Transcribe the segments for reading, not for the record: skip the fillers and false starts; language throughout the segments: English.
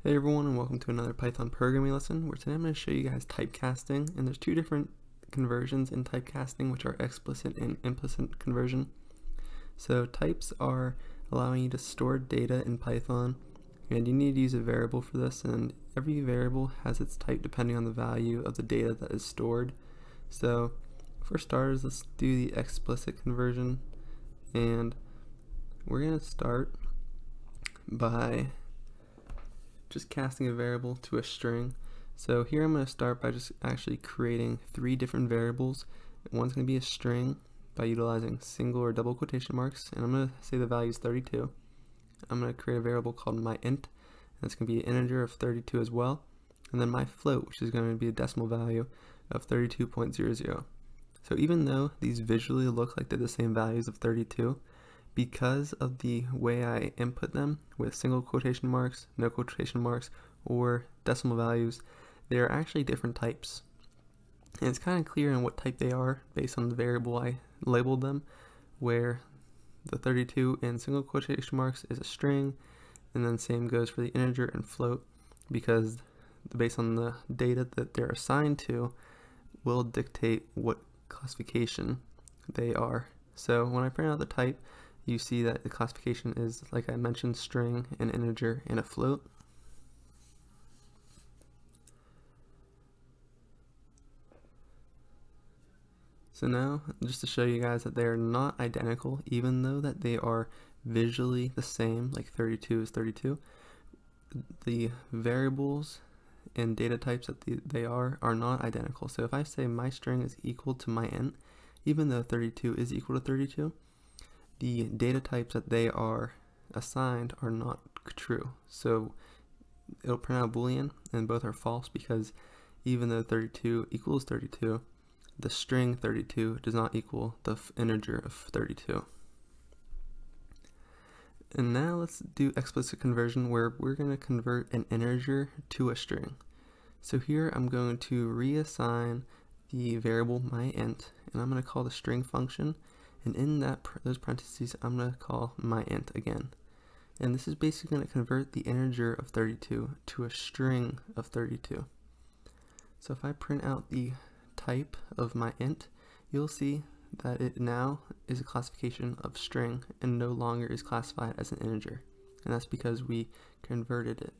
Hey everyone, and welcome to another Python programming lesson, where today I'm going to show you guys typecasting. And there's two different conversions in typecasting, which are explicit and implicit conversion. So types are allowing you to store data in Python, and you need to use a variable for this, and every variable has its type depending on the value of the data that is stored. So for starters, let's do the explicit conversion, and we're going to start by just casting a variable to a string. So here I'm going to start by just actually creating three different variables. One's going to be a string by utilizing single or double quotation marks, and I'm going to say the value is 32. I'm going to create a variable called myInt, and it's going to be an integer of 32 as well, and then myFloat, which is going to be a decimal value of 32.00. So even though these visually look like they're the same values of 32, because of the way I input them with single quotation marks, no quotation marks, or decimal values, they are actually different types. And it's kind of clear on what type they are based on the variable I labeled them, where the 32 in single quotation marks is a string, and then same goes for the integer and float, because based on the data that they're assigned to will dictate what classification they are. So when I print out the type, you see that the classification is, like I mentioned, string, an integer, and a float. So now, just to show you guys that they are not identical, even though that they are visually the same, like 32 is 32, the variables and data types that they are not identical. So if I say my string is equal to myInt, even though 32 is equal to 32, the data types that they are assigned are not true. So it'll print out Boolean, and both are false, because even though 32 equals 32, the string 32 does not equal the integer of 32. And now let's do explicit conversion, where we're going to convert an integer to a string. So here I'm going to reassign the variable myInt, and I'm going to call the string function, and in those parentheses I'm going to call myInt again. And this is basically going to convert the integer of 32 to a string of 32. So if I print out the type of myInt, you'll see that it now is a classification of string and no longer is classified as an integer. And that's because we converted it.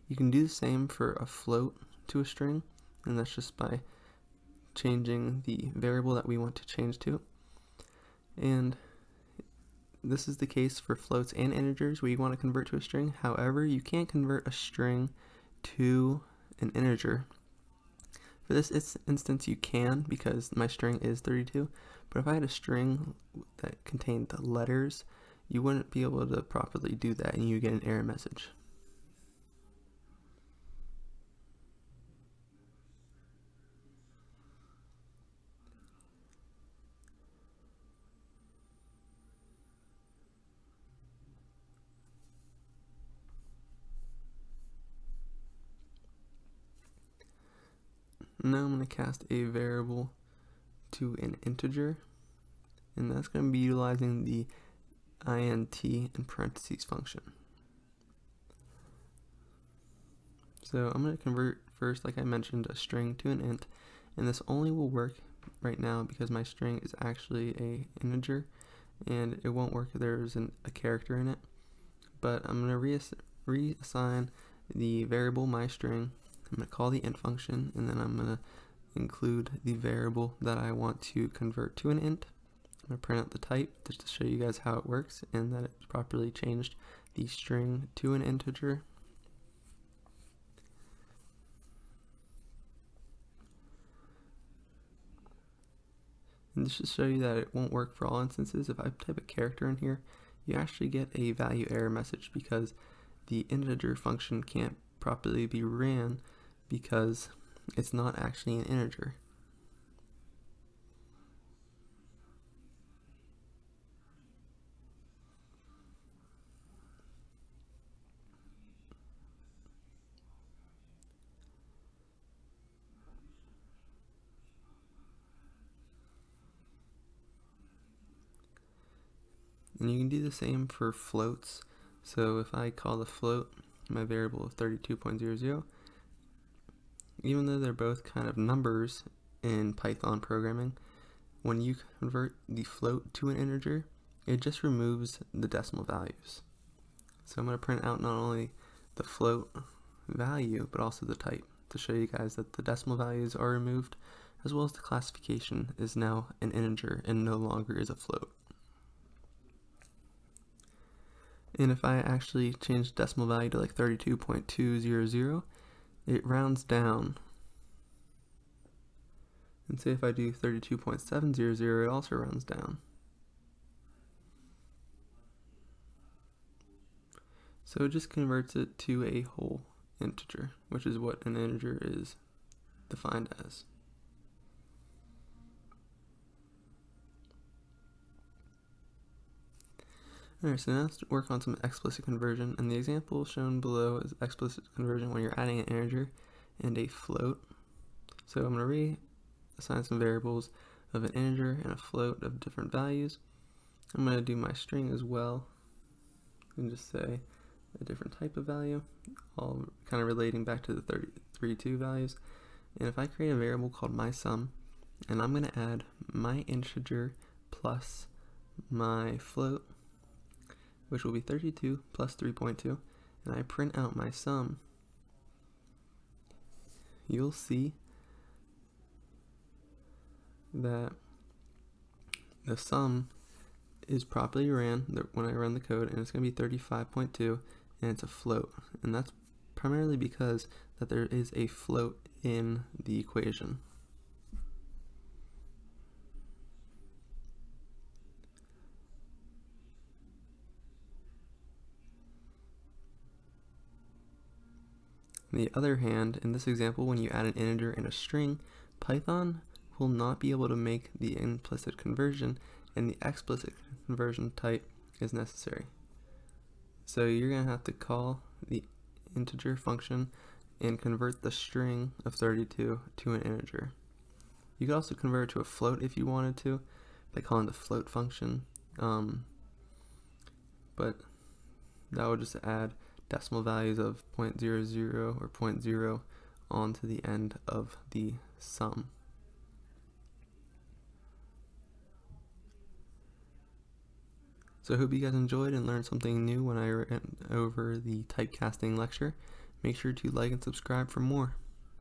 You can do the same for a float to a string, and that's just by changing the variable that we want to change to. And this is the case for floats and integers where you want to convert to a string. However, you can't convert a string to an integer. For this instance, you can, because my string is 32, but if I had a string that contained letters, you wouldn't be able to properly do that, and you get an error message. Now I'm going to cast a variable to an integer, and that's going to be utilizing the int in parentheses function. So I'm going to convert first, like I mentioned, a string to an int, and this only will work right now because my string is actually an integer, and it won't work if there's a character in it. But I'm going to reassign the variable myString. I'm going to call the int function, and then I'm going to include the variable that I want to convert to an int. I'm going to print out the type just to show you guys how it works and that it's properly changed the string to an integer. And just to show you that it won't work for all instances, if I type a character in here, you actually get a value error message because the integer function can't properly be ran because it's not actually an integer. And you can do the same for floats. So if I call the float my variable of 32.00. Even though they're both kind of numbers in Python programming, when you convert the float to an integer, it just removes the decimal values. So I'm going to print out not only the float value, but also the type to show you guys that the decimal values are removed, as well as the classification is now an integer and no longer is a float. And if I actually change the decimal value to like 32.200, it rounds down. And say if I do 32.700, it also rounds down. So it just converts it to a whole integer, which is what an integer is defined as. Alright, so now let's work on some explicit conversion, and the example shown below is explicit conversion when you're adding an integer and a float. So I'm going to reassign some variables of an integer and a float of different values. I'm going to do my string as well, and just say a different type of value, all kind of relating back to the 32 values. And if I create a variable called mySum, and I'm going to add my integer plus my float, which will be 32 plus 3.2, and I print out my sum, you'll see that the sum is properly ran when I run the code, and it's going to be 35.2, and it's a float. And that's primarily because that there is a float in the equation. On the other hand, in this example, when you add an integer and a string, Python will not be able to make the implicit conversion, and the explicit conversion type is necessary. So you're going to have to call the integer function and convert the string of 32 to an integer. You could also convert it to a float if you wanted to by calling the float function, but that would just add decimal values of 0.00 or 0.0 onto the end of the sum. So I hope you guys enjoyed and learned something new when I went over the typecasting lecture. Make sure to like and subscribe for more.